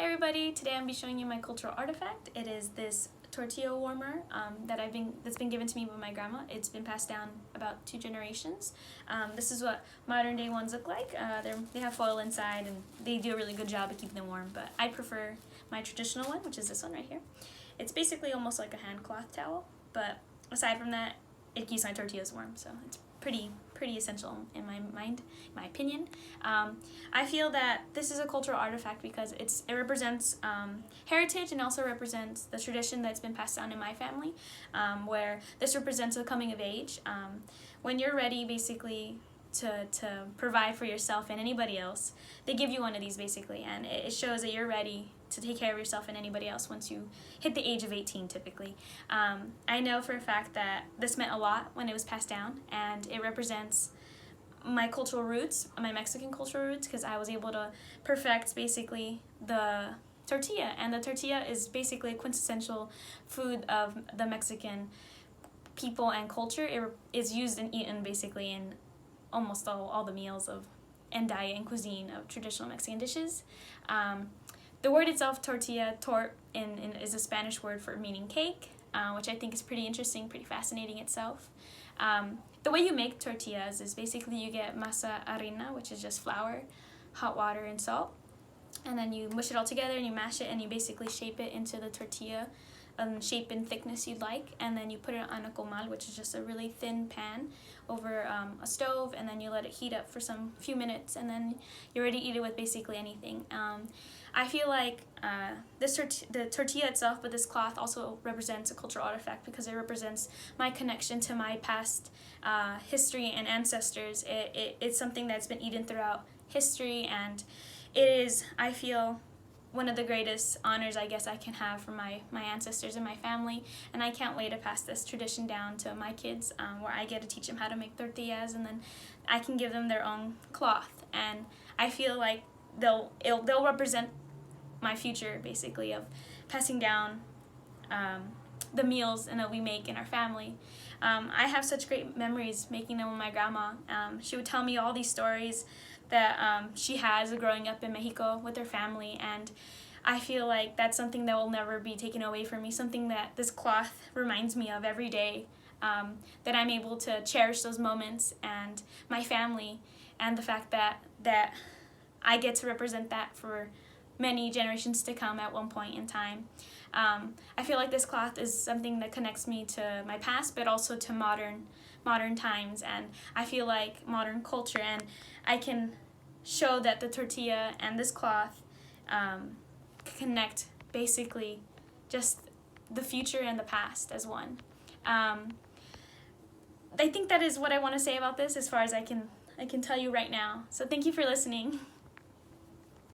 Hi everybody, today I'm be showing you my cultural artifact. It is this tortilla warmer that's been given to me by my grandma. It's been passed down about 2 generations. This is what modern day ones look like. They have foil inside and they do a really good job of keeping them warm, but I prefer my traditional one, which is this one right here. It's basically almost like a hand cloth towel, but aside from that, it keeps my tortillas warm, so it's pretty essential in my mind, my opinion. I feel that this is a cultural artifact because it represents heritage and also represents the tradition that's been passed down in my family, where this represents a coming of age. When you're ready basically to provide for yourself and anybody else, they give you one of these basically, and it shows that you're ready to take care of yourself and anybody else once you hit the age of 18 typically. I know for a fact that this meant a lot when it was passed down, and it represents my cultural roots, my Mexican cultural roots, because I was able to perfect basically the tortilla, and the tortilla is basically a quintessential food of the Mexican people and culture. It is used and eaten basically in almost all the meals of and diet and cuisine of traditional Mexican dishes. The word itself, tortilla, is a Spanish word for meaning cake, which I think is pretty interesting, pretty fascinating itself. The way you make tortillas is basically you get masa harina, which is just flour, hot water, and salt, and then you mush it all together and you mash it and you basically shape it into the tortilla shape and thickness you'd like, and then you put it on a comal, which is just a really thin pan over a stove, and then you let it heat up for some few minutes, and then you're ready to eat it with basically anything. I feel like the tortilla itself, but this cloth also represents a cultural artifact because it represents my connection to my past history and ancestors. It's something that's been eaten throughout history, and it is, I feel, one of the greatest honors I guess I can have for my ancestors and my family, and I can't wait to pass this tradition down to my kids, where I get to teach them how to make tortillas, and then I can give them their own cloth, and I feel like they'll represent my future basically of passing down the meals and that we make in our family. I have such great memories making them with my grandma. She would tell me all these stories that she has growing up in Mexico with her family, and I feel like that's something that will never be taken away from me, something that this cloth reminds me of every day, that I'm able to cherish those moments and my family, and the fact that I get to represent that for many generations to come at one point in time. I feel like this cloth is something that connects me to my past, but also to modern times, and I feel like modern culture, and I can show that the tortilla and this cloth connect basically just the future and the past as one. I think that is what I want to say about this as far as I can tell you right now. So thank you for listening.